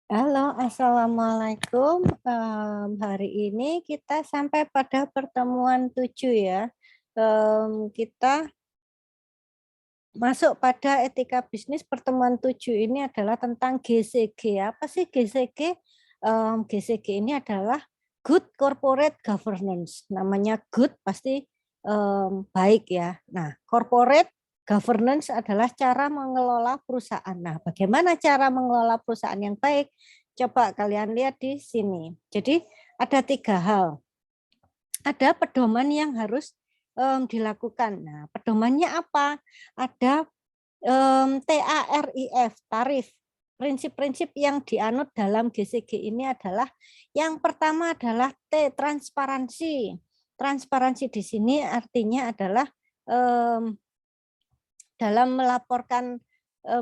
Halo, Assalamualaikum. Hari ini kita sampai pada pertemuan 7 ya. Kita masuk pada etika bisnis pertemuan 7 ini adalah tentang GCG. Apa sih GCG? GCG ini adalah Good Corporate Governance. Namanya good pasti baik ya. Nah, corporate governance adalah cara mengelola perusahaan. Nah, bagaimana cara mengelola perusahaan yang baik? Coba kalian lihat di sini. Jadi ada 3 hal. Ada pedoman yang harus dilakukan. Nah, pedomannya apa? Ada TARIF, tarif. Prinsip-prinsip yang dianut dalam GCG ini adalah yang pertama adalah T, transparansi. Transparansi di sini artinya adalah dalam melaporkan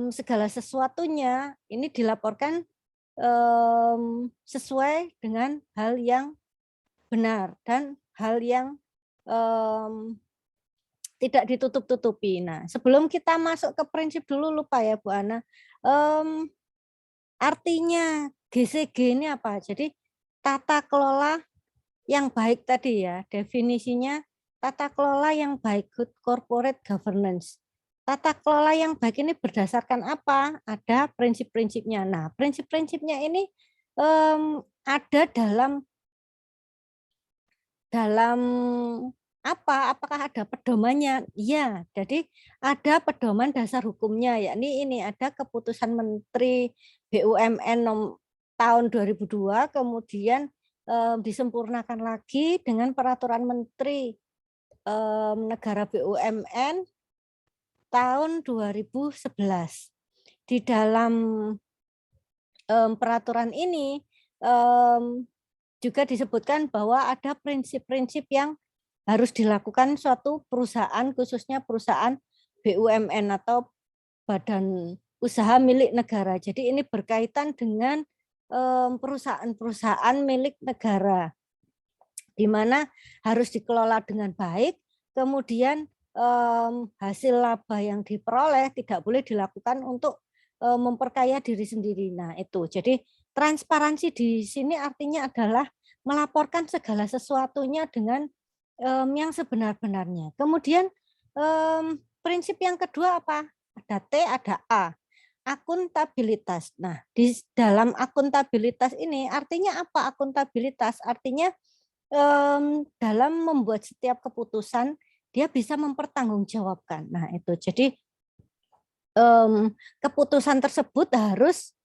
segala sesuatunya ini dilaporkan sesuai dengan hal yang benar dan hal yang tidak ditutup-tutupi. Nah, sebelum kita masuk ke prinsip dulu lupa ya Bu Ana. Artinya GCG ini apa? Jadi tata kelola yang baik tadi ya, definisinya tata kelola yang baik, good corporate governance. Tata kelola yang baik ini berdasarkan apa? Ada prinsip-prinsipnya. Nah, prinsip-prinsipnya ini ada dalam apa? Apakah ada pedomannya? Iya, jadi ada pedoman dasar hukumnya, yakni ini ada keputusan Menteri BUMN tahun 2002, kemudian disempurnakan lagi dengan peraturan Menteri Negara BUMN tahun 2011. Di dalam peraturan ini juga disebutkan bahwa ada prinsip-prinsip yang harus dilakukan suatu perusahaan, khususnya perusahaan BUMN atau badan usaha milik negara. Jadi ini berkaitan dengan perusahaan-perusahaan milik negara, di mana harus dikelola dengan baik, kemudian hasil laba yang diperoleh tidak boleh dilakukan untuk memperkaya diri sendiri. Nah itu, jadi transparansi di sini artinya adalah melaporkan segala sesuatunya dengan yang sebenar-benarnya. Kemudian prinsip yang kedua apa? Ada T, ada A. Akuntabilitas. Nah, di dalam akuntabilitas ini artinya apa? Akuntabilitas artinya dalam membuat setiap keputusan dia bisa mempertanggungjawabkan. Nah, itu. Jadi keputusan tersebut harus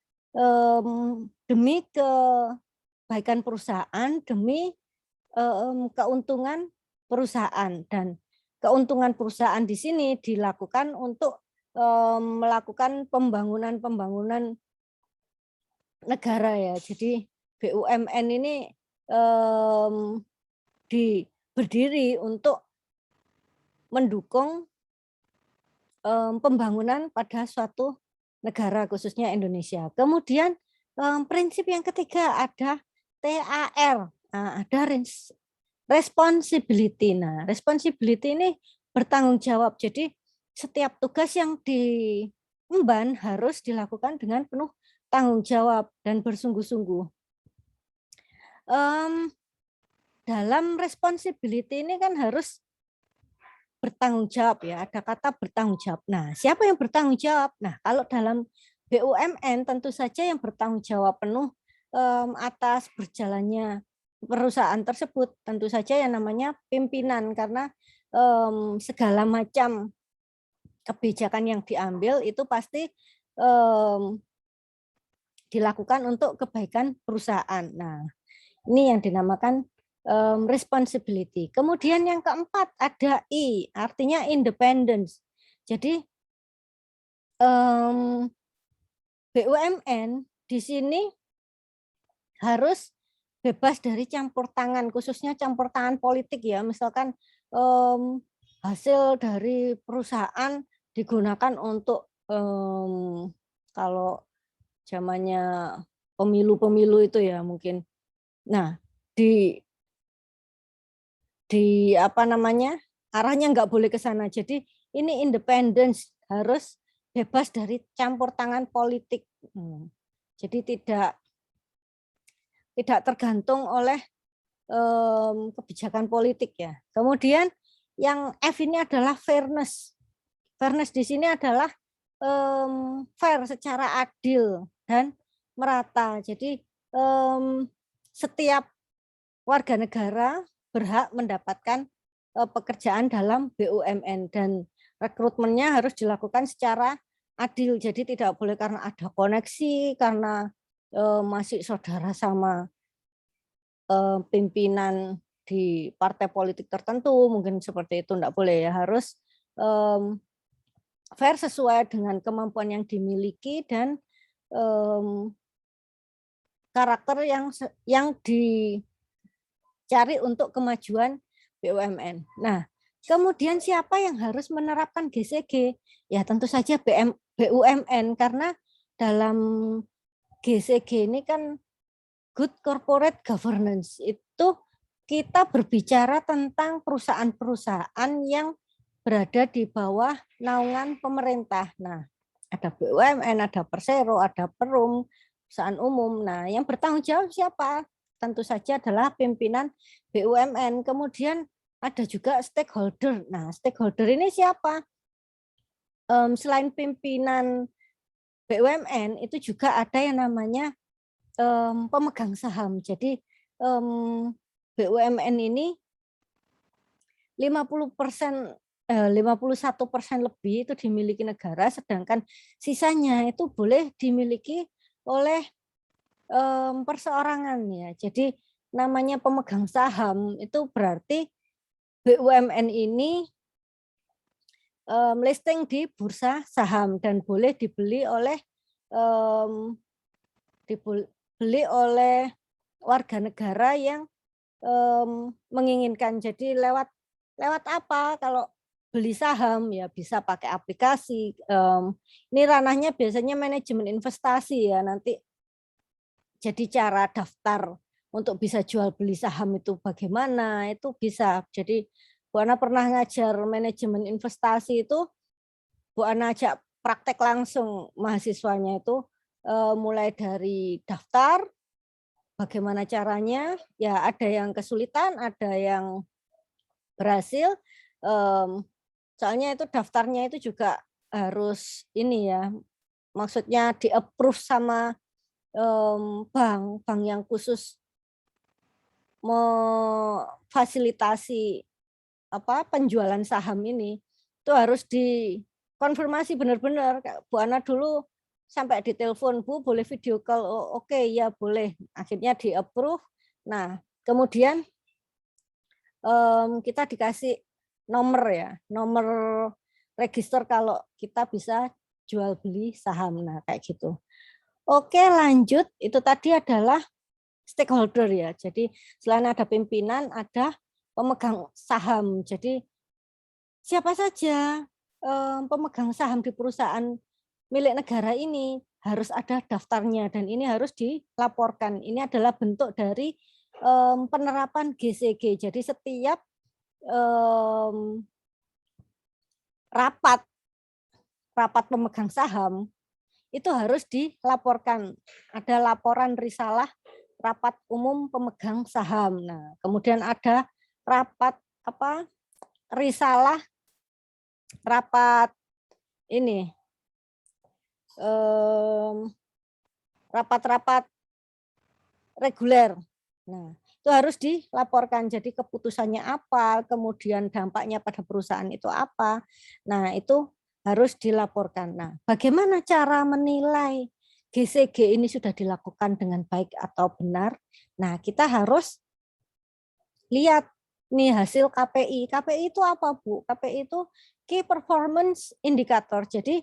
demi kebaikan perusahaan, demi keuntungan perusahaan, dan keuntungan perusahaan di sini dilakukan untuk melakukan pembangunan negara ya. Jadi BUMN ini berdiri untuk mendukung pembangunan pada suatu negara khususnya Indonesia. Kemudian prinsip yang ketiga ada TAR, ada responsibility. Nah, responsibility ini bertanggung jawab. Jadi setiap tugas yang diemban harus dilakukan dengan penuh tanggung jawab dan bersungguh-sungguh. Dalam responsibility ini kan harus bertanggung jawab ya, ada kata bertanggung jawab. Nah, siapa yang bertanggung jawab? Nah, kalau dalam BUMN tentu saja yang bertanggung jawab penuh atas berjalannya perusahaan tersebut tentu saja yang namanya pimpinan, karena segala macam kebijakan yang diambil itu pasti dilakukan untuk kebaikan perusahaan. Nah, ini yang dinamakan responsibility. Kemudian yang keempat ada I, artinya independence. Jadi BUMN di sini harus bebas dari campur tangan, khususnya campur tangan politik ya. Misalkan hasil dari perusahaan digunakan untuk kalau zamannya pemilu-pemilu itu ya mungkin. Nah, di apa namanya, arahnya nggak boleh ke sana. Jadi ini independence, harus bebas dari campur tangan politik. Jadi tidak tidak tergantung oleh kebijakan politik ya. Kemudian yang F ini adalah fairness. Fairness di sini adalah fair secara adil dan merata. Jadi setiap warga negara berhak mendapatkan pekerjaan dalam BUMN dan rekrutmennya harus dilakukan secara adil. Jadi tidak boleh karena ada koneksi, karena masih saudara sama pimpinan di partai politik tertentu, mungkin seperti itu, enggak boleh ya, harus fair sesuai dengan kemampuan yang dimiliki dan karakter yang dicari untuk kemajuan BUMN. Nah, kemudian siapa yang harus menerapkan GCG? Ya tentu saja BUMN, karena dalam GCG ini kan good corporate governance, itu kita berbicara tentang perusahaan-perusahaan yang berada di bawah naungan pemerintah. Nah, ada BUMN, ada Persero, ada Perum, perusahaan umum. Nah, yang bertanggung jawab siapa? Tentu saja adalah pimpinan BUMN. Kemudian ada juga stakeholder. Nah, stakeholder ini siapa? Selain pimpinan BUMN, itu juga ada yang namanya pemegang saham. Jadi BUMN ini 51% lebih itu dimiliki negara, sedangkan sisanya itu boleh dimiliki oleh perseorangan ya. Jadi namanya pemegang saham itu berarti BUMN ini listing di bursa saham dan boleh dibeli oleh warga negara yang menginginkan. Jadi lewat apa? Kalau beli saham ya bisa pakai aplikasi. Ini ranahnya biasanya manajemen investasi ya. Nanti jadi cara daftar untuk bisa jual beli saham itu bagaimana, itu bisa. Jadi Bu Ana pernah ngajar manajemen investasi itu, Bu Ana ajak praktek langsung mahasiswanya itu mulai dari daftar, bagaimana caranya, ya ada yang kesulitan, ada yang berhasil. Soalnya itu daftarnya itu juga harus ini ya, maksudnya di-approve sama bank yang khusus memfasilitasi penjualan saham ini. Itu harus dikonfirmasi benar-benar. Bu Ana dulu sampai ditelepon, Bu boleh video call? Oh, oke, ya boleh. Akhirnya di-approve. Nah, kemudian kita dikasih nomor ya, nomor register kalau kita bisa jual beli saham. Nah, kayak gitu. Oke, lanjut. Itu tadi adalah stakeholder ya. Jadi selain ada pimpinan, ada pemegang saham. Jadi siapa saja pemegang saham di perusahaan milik negara ini harus ada daftarnya dan ini harus dilaporkan. Ini adalah bentuk dari penerapan GCG. Jadi setiap rapat pemegang saham itu harus dilaporkan. Ada laporan risalah rapat umum pemegang saham. Nah, kemudian ada rapat risalah rapat ini rapat-rapat reguler. Nah, itu harus dilaporkan. Jadi keputusannya apa, kemudian dampaknya pada perusahaan itu apa. Nah, itu harus dilaporkan. Nah, bagaimana cara menilai GCG ini sudah dilakukan dengan baik atau benar? Nah, kita harus lihat nih hasil KPI. KPI itu apa, Bu? KPI itu Key Performance Indicator. Jadi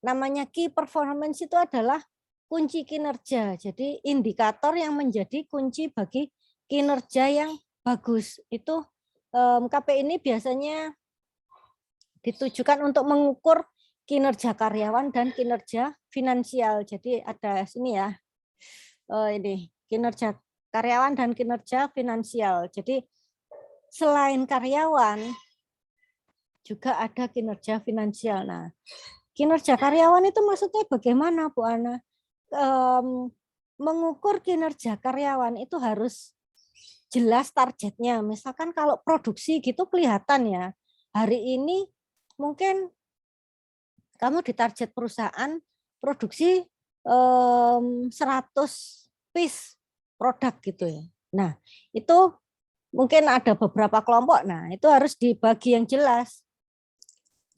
namanya Key Performance itu adalah kunci kinerja. Jadi indikator yang menjadi kunci bagi kinerja yang bagus. Itu KPI ini biasanya ditujukan untuk mengukur kinerja karyawan dan kinerja finansial. Jadi ada sini ya, ini kinerja karyawan dan kinerja finansial. Jadi selain karyawan juga ada kinerja finansial. Nah, kinerja karyawan itu maksudnya bagaimana, Bu Ana? mengukur kinerja karyawan itu harus jelas targetnya. Misalkan kalau produksi gitu kelihatan ya. Hari ini mungkin kamu ditarget perusahaan produksi 100 piece produk gitu ya. Nah, itu mungkin ada beberapa kelompok. Nah, itu harus dibagi yang jelas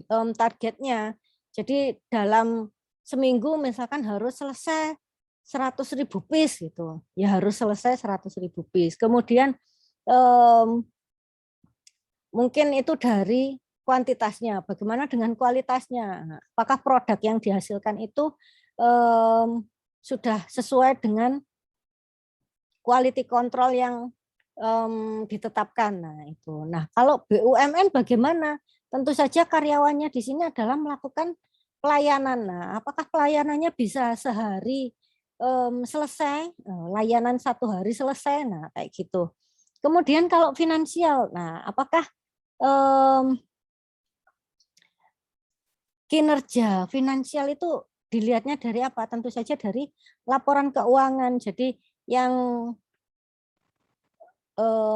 targetnya. Jadi dalam seminggu misalkan harus selesai 100.000 piece gitu. Ya harus selesai 100.000 piece. Kemudian mungkin itu dari kuantitasnya, bagaimana dengan kualitasnya? Apakah produk yang dihasilkan itu sudah sesuai dengan quality control yang ditetapkan? Nah itu. Nah kalau BUMN bagaimana? Tentu saja karyawannya di sini adalah melakukan pelayanan. Nah apakah pelayanannya bisa sehari selesai? Layanan 1 hari selesai? Nah kayak gitu. Kemudian kalau finansial, nah apakah kinerja finansial itu dilihatnya dari apa? Tentu saja dari laporan keuangan. Jadi yang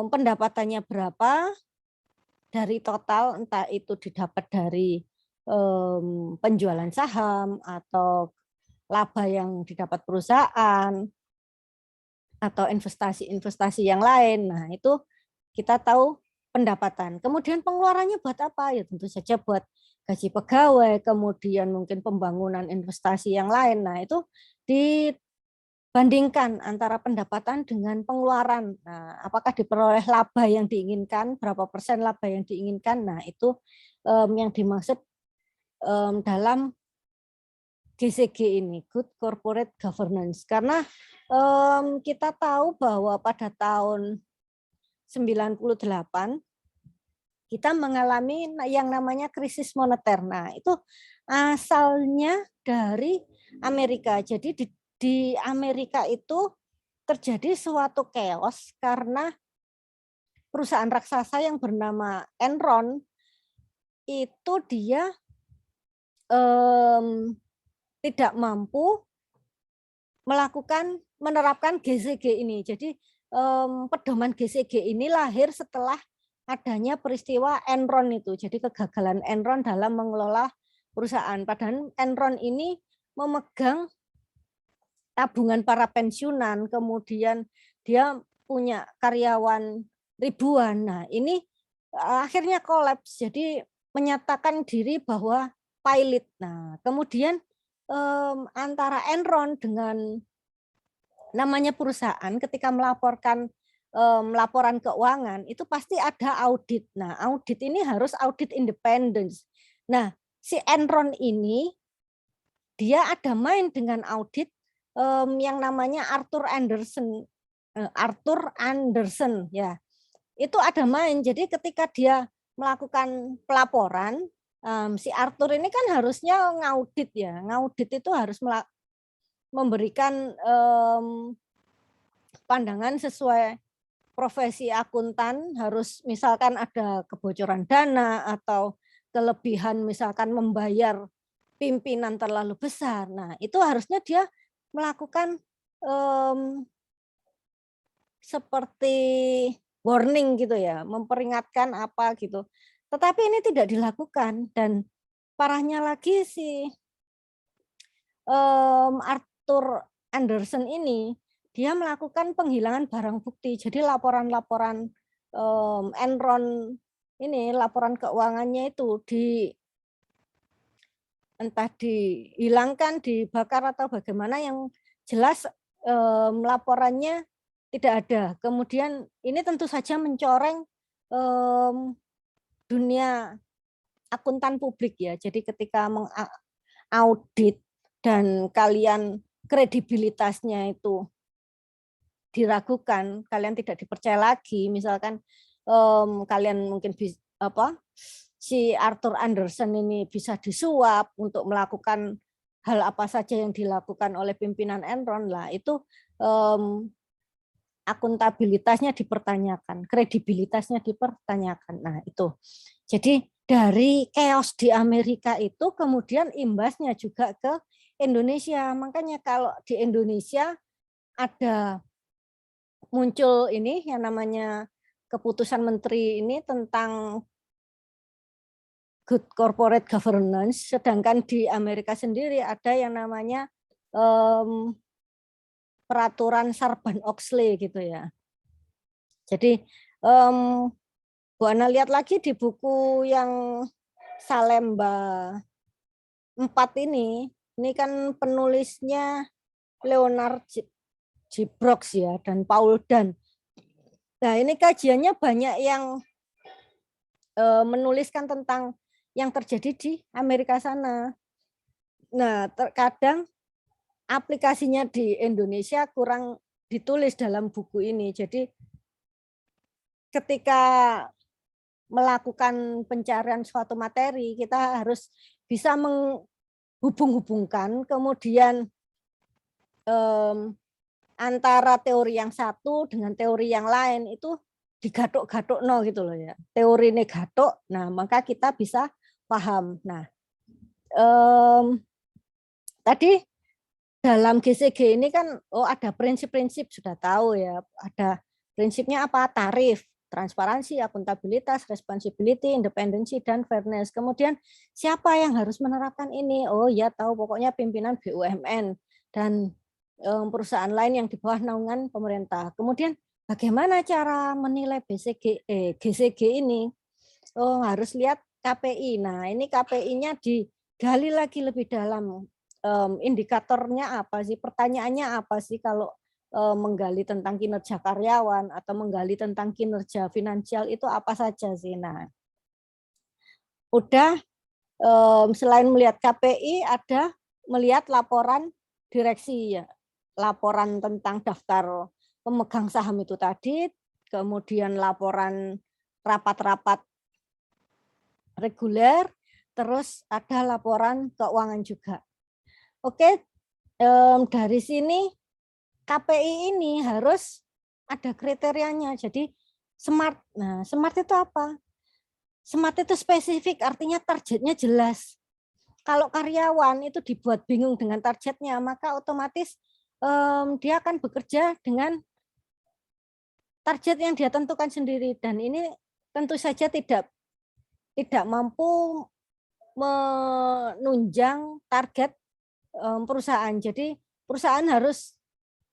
pendapatannya berapa dari total, entah itu didapat dari penjualan saham atau laba yang didapat perusahaan atau investasi-investasi yang lain. Nah, itu kita tahu pendapatan. Kemudian pengeluarannya buat apa? Ya tentu saja buat gaji pegawai, kemudian mungkin pembangunan investasi yang lain. Nah, itu dibandingkan antara pendapatan dengan pengeluaran. Nah, apakah diperoleh laba yang diinginkan, berapa persen laba yang diinginkan. Nah, itu yang dimaksud dalam GCG ini, Good Corporate Governance. Karena kita tahu bahwa pada tahun 98 kita mengalami yang namanya krisis moneter. Nah, itu asalnya dari Amerika. Jadi di Amerika itu terjadi suatu chaos karena perusahaan raksasa yang bernama Enron itu dia tidak mampu menerapkan GCG ini. Jadi pedoman GCG ini lahir setelah adanya peristiwa Enron itu. Jadi kegagalan Enron dalam mengelola perusahaan. Padahal Enron ini memegang tabungan para pensiunan, kemudian dia punya karyawan ribuan. Nah, ini akhirnya kolaps. Jadi menyatakan diri bahwa pilot. Nah, kemudian antara Enron dengan namanya perusahaan ketika melaporkan laporan keuangan itu pasti ada audit. Nah, audit ini harus audit independence. Nah, si Enron ini dia ada main dengan audit yang namanya Arthur Anderson ya. Itu ada main. Jadi ketika dia melakukan pelaporan, si Arthur ini kan harusnya ngaudit ya. Ngaudit itu harus memberikan pandangan sesuai profesi akuntan, harus misalkan ada kebocoran dana atau kelebihan misalkan membayar pimpinan terlalu besar. Nah, itu harusnya dia melakukan seperti warning gitu ya, memperingatkan apa gitu. Tetapi ini tidak dilakukan dan parahnya lagi si Arthur Anderson ini dia melakukan penghilangan barang bukti. Jadi laporan-laporan Enron ini, laporan keuangannya itu entah dihilangkan, dibakar atau bagaimana, yang jelas laporannya tidak ada. Kemudian ini tentu saja mencoreng dunia akuntan publik ya. Jadi ketika mengaudit dan kalian kredibilitasnya itu diragukan, kalian tidak dipercaya lagi, misalkan kalian mungkin si Arthur Anderson ini bisa disuap untuk melakukan hal apa saja yang dilakukan oleh pimpinan Enron lah, itu akuntabilitasnya dipertanyakan, kredibilitasnya dipertanyakan. Nah, itu. Jadi dari chaos di Amerika itu kemudian imbasnya juga ke Indonesia. Makanya kalau di Indonesia ada muncul ini yang namanya keputusan menteri ini tentang good corporate governance, sedangkan di Amerika sendiri ada yang namanya peraturan Sarbanes-Oxley gitu ya. Jadi Bu Ana lihat lagi di buku yang Salemba 4 ini kan penulisnya Leonard G. Brooks ya dan Paul Dan. Nah ini kajiannya banyak yang menuliskan tentang yang terjadi di Amerika sana. Nah terkadang aplikasinya di Indonesia kurang ditulis dalam buku ini. Jadi ketika melakukan pencarian suatu materi, kita harus bisa menghubung-hubungkan, kemudian antara teori yang satu dengan teori yang lain itu digatuk-gatuk no gitu loh ya. Teori ini gatuk, nah maka kita bisa paham. Nah, tadi dalam GCG ini kan ada prinsip-prinsip sudah tahu ya. Ada prinsipnya apa? Tarif, transparansi, akuntabilitas, responsibility, independensi, dan fairness. Kemudian siapa yang harus menerapkan ini? Oh ya tahu pokoknya pimpinan BUMN dan perusahaan lain yang di bawah naungan pemerintah. Kemudian bagaimana cara menilai GCG ini? Oh harus lihat KPI. Nah ini KPI-nya digali lagi lebih dalam. Indikatornya apa sih? Pertanyaannya apa sih kalau menggali tentang kinerja karyawan atau menggali tentang kinerja finansial itu apa saja sih? Nah, udah selain melihat KPI ada melihat laporan direksi ya, laporan tentang daftar pemegang saham itu tadi, kemudian laporan rapat-rapat reguler, terus ada laporan keuangan juga. Oke, dari sini KPI ini harus ada kriterianya. Jadi SMART. Nah, SMART itu apa? SMART itu spesifik, artinya targetnya jelas. Kalau karyawan itu dibuat bingung dengan targetnya, maka otomatis dia akan bekerja dengan target yang dia tentukan sendiri. Dan ini tentu saja tidak mampu menunjang target perusahaan. Jadi perusahaan harus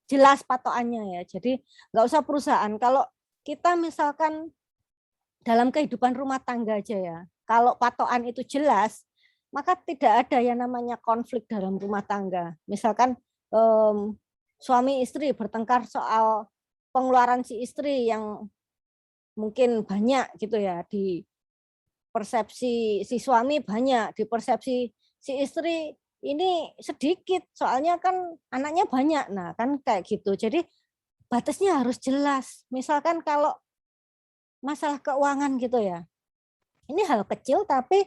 jelas patokannya ya. Jadi nggak usah perusahaan. Kalau kita misalkan dalam kehidupan rumah tangga aja ya, kalau patokan itu jelas, maka tidak ada yang namanya konflik dalam rumah tangga. Misalkan suami istri bertengkar soal pengeluaran si istri yang mungkin banyak gitu ya, di persepsi si suami banyak, di persepsi si istri ini sedikit, soalnya kan anaknya banyak. Nah, kan kayak gitu. Jadi batasnya harus jelas. Misalkan kalau masalah keuangan gitu ya. Ini hal kecil tapi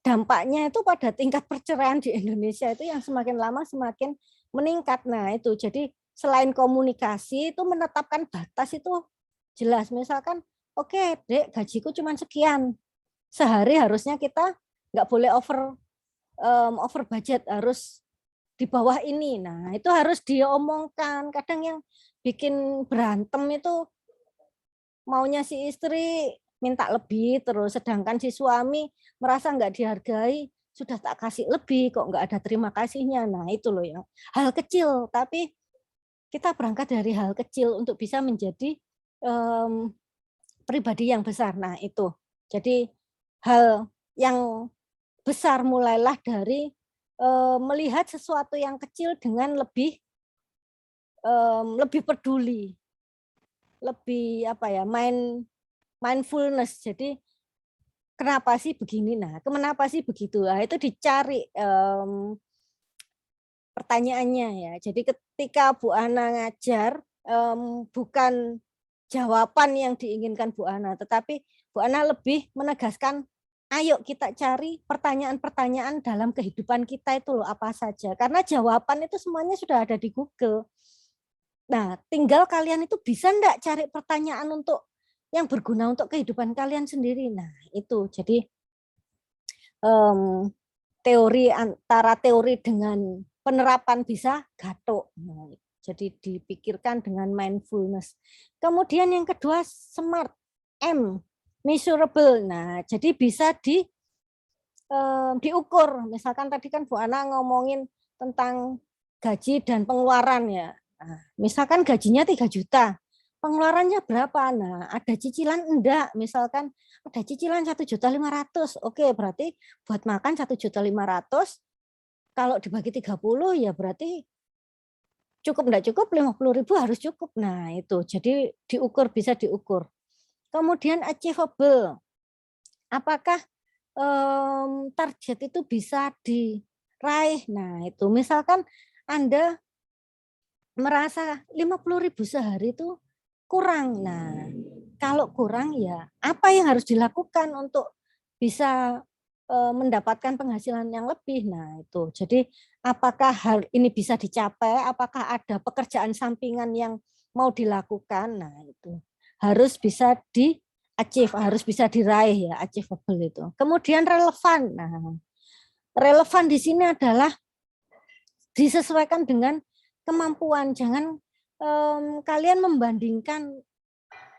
dampaknya itu pada tingkat perceraian di Indonesia itu yang semakin lama semakin meningkat. Nah, itu. Jadi selain komunikasi itu menetapkan batas itu jelas. Misalkan, oke, Dek, gajiku cuma sekian. Sehari harusnya kita nggak boleh over budget, harus di bawah ini. Nah, itu harus diomongkan. Kadang yang bikin berantem itu maunya si istri minta lebih terus, sedangkan si suami merasa nggak dihargai, sudah tak kasih lebih kok nggak ada terima kasihnya. Nah, itu loh yang hal kecil, tapi kita berangkat dari hal kecil untuk bisa menjadi pribadi yang besar. Nah, itu. Jadi hal yang besar mulailah dari melihat sesuatu yang kecil dengan lebih peduli, lebih apa ya, mindfulness. Jadi kenapa sih begini? Nah, kenapa sih begitu? Nah, itu dicari pertanyaannya ya. Jadi ketika Bu Ana ngajar, bukan jawaban yang diinginkan Bu Ana, tetapi Bu Ana lebih menegaskan, ayo kita cari pertanyaan-pertanyaan dalam kehidupan kita itu loh apa saja. Karena jawaban itu semuanya sudah ada di Google. Nah, tinggal kalian itu bisa enggak cari pertanyaan untuk yang berguna untuk kehidupan kalian sendiri. Nah, itu. Jadi teori antara teori dengan penerapan bisa gatuk. Nah, jadi dipikirkan dengan mindfulness. Kemudian yang kedua smart, M, measurable. Nah, jadi bisa diukur. Misalkan tadi kan Bu Ana ngomongin tentang gaji dan pengeluaran ya. Nah, misalkan gajinya 3 juta, pengeluarannya berapa? Nah, ada cicilan enggak? Misalkan ada cicilan 1.500.000. Oke, berarti buat makan 1.500.000. Kalau dibagi 30 ya berarti cukup enggak cukup 50.000 harus cukup. Nah, itu. Jadi diukur, bisa diukur. Kemudian achievable. Apakah target itu bisa diraih? Nah, itu misalkan Anda merasa 50.000 sehari itu kurang. Nah, kalau kurang ya apa yang harus dilakukan untuk bisa mendapatkan penghasilan yang lebih? Nah, itu. Jadi apakah hal ini bisa dicapai? Apakah ada pekerjaan sampingan yang mau dilakukan? Nah, itu harus bisa achieve, harus bisa diraih ya, achievable itu. Kemudian relevan. Nah, relevan di sini adalah disesuaikan dengan kemampuan. Jangan kalian membandingkan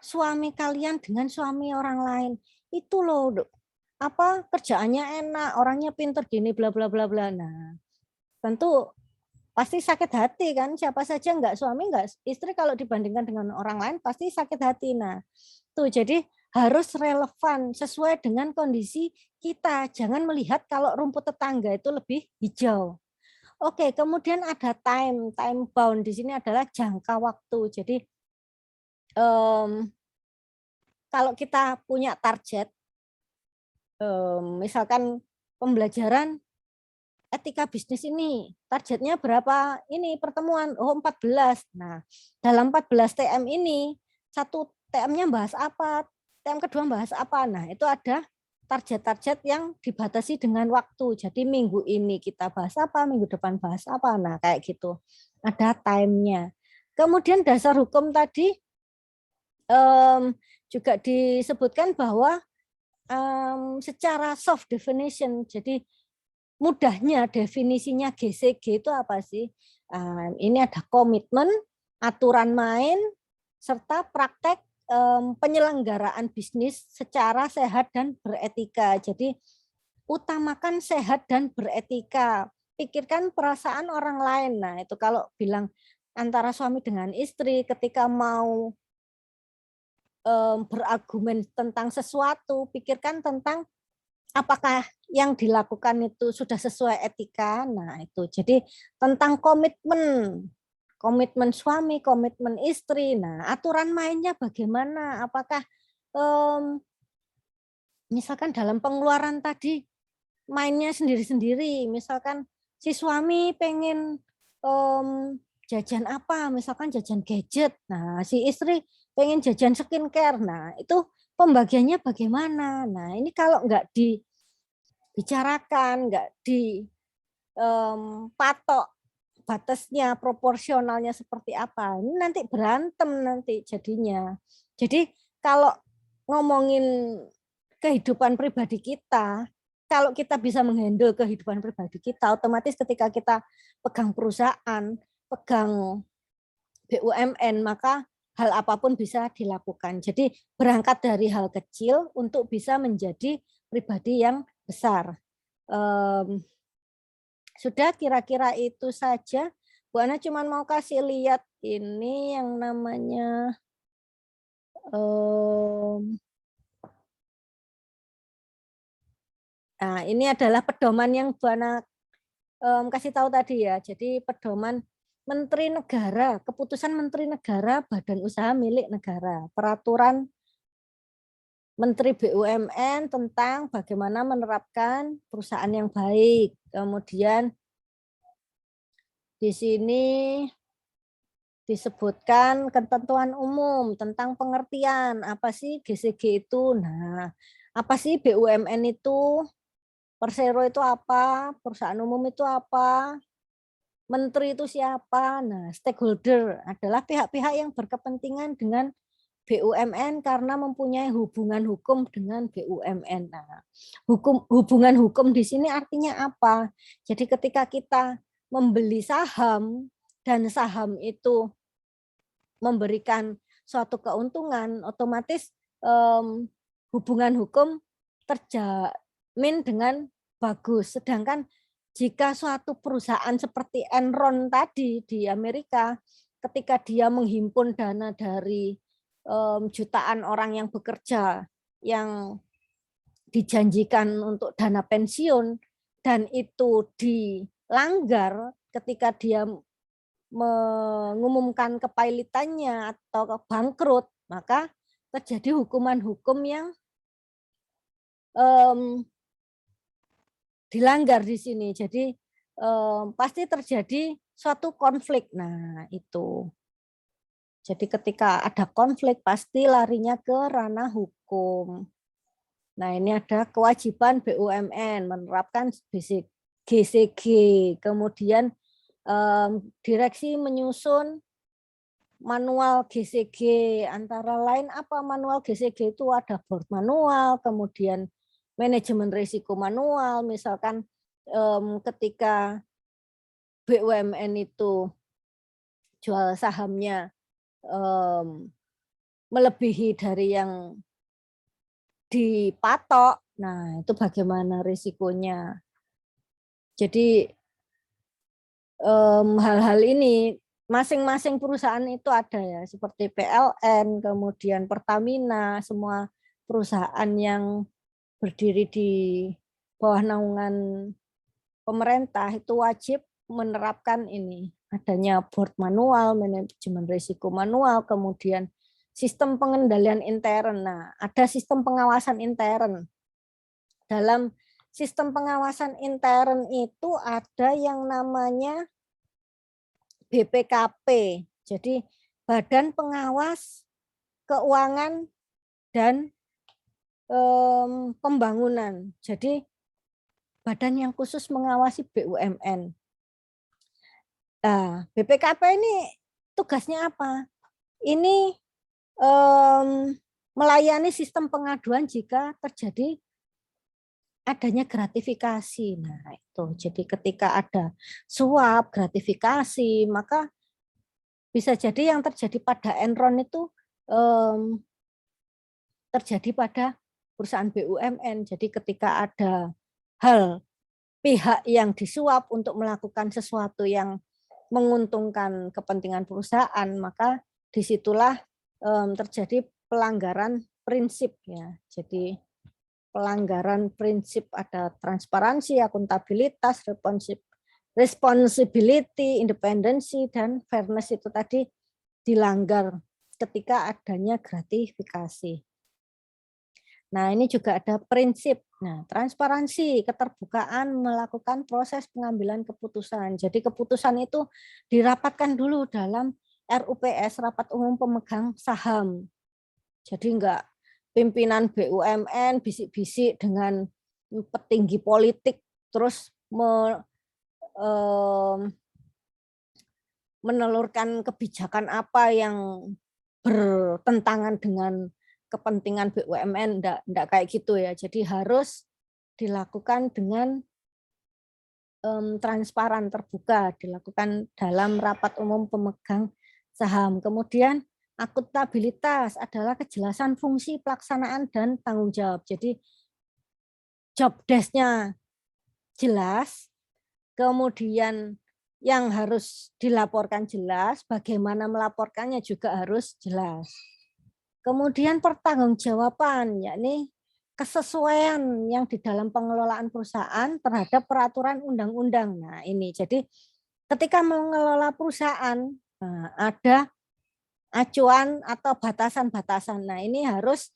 suami kalian dengan suami orang lain. Itu loh, apa kerjaannya enak, orangnya pinter gini, bla bla bla bla. Nah, tentu pasti sakit hati kan. Siapa saja enggak suami, enggak istri kalau dibandingkan dengan orang lain pasti sakit hati. Nah, tuh jadi harus relevan sesuai dengan kondisi kita. Jangan melihat kalau rumput tetangga itu lebih hijau. Oke, kemudian ada time bound di sini adalah jangka waktu. Jadi kalau kita punya target, misalkan pembelajaran etika bisnis ini, targetnya berapa ini pertemuan? Oh 14. Nah, dalam 14 TM ini, satu TM-nya bahas apa? TM kedua bahas apa? Nah, itu ada target-target yang dibatasi dengan waktu. Jadi minggu ini kita bahas apa, minggu depan bahas apa. Nah, kayak gitu. Ada time-nya. Kemudian dasar hukum tadi juga disebutkan bahwa secara soft definition, jadi mudahnya definisinya GCG itu apa sih? Ini ada komitmen, aturan main, serta praktek penyelenggaraan bisnis secara sehat dan beretika. Jadi utamakan sehat dan beretika. Pikirkan perasaan orang lain. Nah, itu kalau bilang antara suami dengan istri ketika mau berargumen tentang sesuatu, pikirkan tentang apakah yang dilakukan itu sudah sesuai etika. Nah, itu. Jadi tentang komitmen suami, komitmen istri. Nah, aturan mainnya bagaimana? Apakah misalkan dalam pengeluaran tadi mainnya sendiri-sendiri, misalkan si suami pengen jajan apa, misalkan jajan gadget, nah si istri pengen jajan skincare, nah itu pembagiannya bagaimana? Nah ini kalau nggak dibicarakan, nggak dipatok batasnya, proporsionalnya seperti apa, ini nanti berantem nanti jadinya. Jadi kalau ngomongin kehidupan pribadi kita, kalau kita bisa menghandle kehidupan pribadi kita, otomatis ketika kita pegang perusahaan, pegang BUMN, maka hal apapun bisa dilakukan. Jadi berangkat dari hal kecil untuk bisa menjadi pribadi yang besar. Sudah kira-kira itu saja. Bu Ana cuma mau kasih lihat ini yang namanya nah, ini adalah pedoman yang Bu Ana kasih tahu tadi ya. Jadi pedoman Menteri Negara, keputusan Menteri Negara Badan Usaha Milik Negara, peraturan Menteri BUMN tentang bagaimana menerapkan perusahaan yang baik. Kemudian di sini disebutkan ketentuan umum tentang pengertian apa sih GCG itu. Nah, apa sih BUMN itu? Persero itu apa? Perusahaan umum itu apa? Menteri itu siapa? Nah, stakeholder adalah pihak-pihak yang berkepentingan dengan BUMN karena mempunyai hubungan hukum dengan BUMN. Nah, hubungan hukum di sini artinya apa? Jadi ketika kita membeli saham dan saham itu memberikan suatu keuntungan, otomatis hubungan hukum terjamin dengan bagus. Sedangkan jika suatu perusahaan seperti Enron tadi di Amerika, ketika dia menghimpun dana dari jutaan orang yang bekerja, yang dijanjikan untuk dana pensiun, dan itu dilanggar ketika dia mengumumkan kepailitannya atau bangkrut, maka terjadi hukuman hukum yang dilanggar di sini. Jadi pasti terjadi suatu konflik. Nah, itu. Jadi ketika ada konflik pasti larinya ke ranah hukum. Nah, ini ada kewajiban BUMN menerapkan GCG, kemudian direksi menyusun manual GCG, antara lain apa manual GCG itu ada board manual, kemudian manajemen risiko manual, misalkan ketika BUMN itu jual sahamnya melebihi dari yang dipatok, nah itu bagaimana risikonya. Jadi hal-hal ini masing-masing perusahaan itu ada ya, seperti PLN, kemudian Pertamina, semua perusahaan yang berdiri di bawah naungan pemerintah itu wajib menerapkan ini, adanya board manual, manajemen risiko manual, kemudian sistem pengendalian intern. Nah, ada sistem pengawasan intern. Dalam sistem pengawasan intern itu ada yang namanya BPKP. Jadi Badan Pengawas Keuangan dan Pembangunan. Jadi badan yang khusus mengawasi BUMN. Nah, BPKP ini tugasnya apa? Ini melayani sistem pengaduan jika terjadi adanya gratifikasi. Nah, itu. Jadi ketika ada suap, gratifikasi, maka bisa jadi yang terjadi pada Enron itu terjadi pada perusahaan BUMN. Jadi ketika ada hal pihak yang disuap untuk melakukan sesuatu yang menguntungkan kepentingan perusahaan, maka disitulah terjadi pelanggaran prinsip ya. Jadi pelanggaran prinsip ada transparansi, akuntabilitas, responsibility, independensi, dan fairness itu tadi dilanggar ketika adanya gratifikasi. Nah, ini juga ada prinsip. Nah, transparansi, keterbukaan melakukan proses pengambilan keputusan. Jadi keputusan itu dirapatkan dulu dalam RUPS, Rapat Umum Pemegang Saham. Jadi enggak pimpinan BUMN bisik-bisik dengan petinggi politik terus menelurkan kebijakan apa yang bertentangan dengan kepentingan BUMN, enggak kayak gitu ya. Jadi harus dilakukan dengan transparan, terbuka, dilakukan dalam rapat umum pemegang saham. Kemudian akuntabilitas adalah kejelasan fungsi, pelaksanaan, dan tanggung jawab. Jadi job desk-nya jelas, kemudian yang harus dilaporkan jelas, bagaimana melaporkannya juga harus jelas. Kemudian pertanggungjawaban, yakni kesesuaian yang di dalam pengelolaan perusahaan terhadap peraturan undang-undang. Nah, ini jadi ketika mengelola perusahaan ada acuan atau batasan-batasan. Nah, ini harus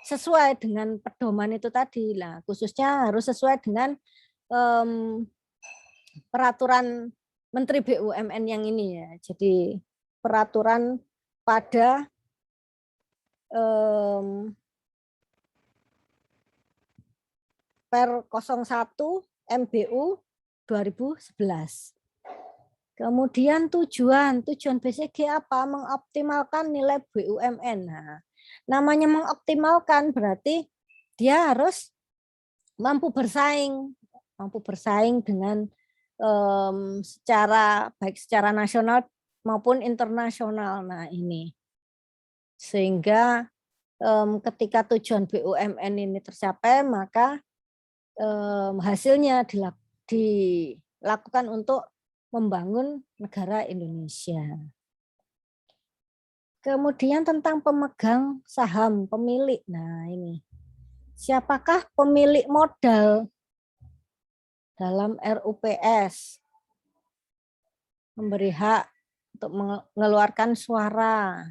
sesuai dengan pedoman itu tadi. Nah, khususnya harus sesuai dengan peraturan Menteri BUMN yang ini ya. Jadi peraturan pada Per 01 MBU 2011. Kemudian tujuan BCG apa? Mengoptimalkan nilai BUMN. Nah, namanya mengoptimalkan berarti dia harus mampu bersaing dengan baik secara nasional maupun internasional. Nah ini sehingga ketika tujuan BUMN ini tercapai, maka hasilnya dilakukan untuk membangun negara Indonesia. Kemudian tentang pemegang saham, pemilik. Nah ini, siapakah pemilik modal dalam RUPS? Memberi hak untuk mengeluarkan suara.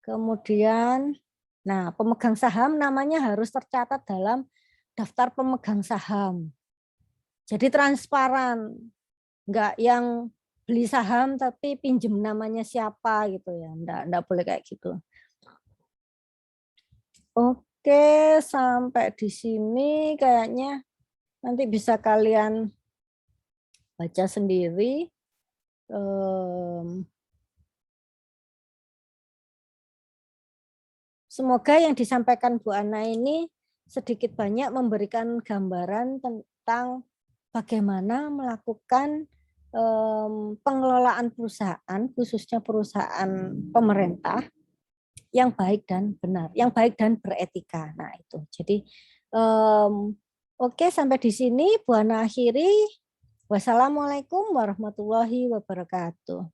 Kemudian, nah pemegang saham namanya harus tercatat dalam daftar pemegang saham. Jadi transparan, enggak yang beli saham tapi pinjem namanya siapa gitu ya, enggak boleh kayak gitu. Oke, sampai di sini kayaknya nanti bisa kalian baca sendiri. Semoga yang disampaikan Bu Ana ini sedikit banyak memberikan gambaran tentang bagaimana melakukan pengelolaan perusahaan, khususnya perusahaan pemerintah, yang baik dan benar, yang baik dan beretika. Nah itu. Jadi oke, sampai di sini Bu Ana akhiri. Wassalamualaikum warahmatullahi wabarakatuh.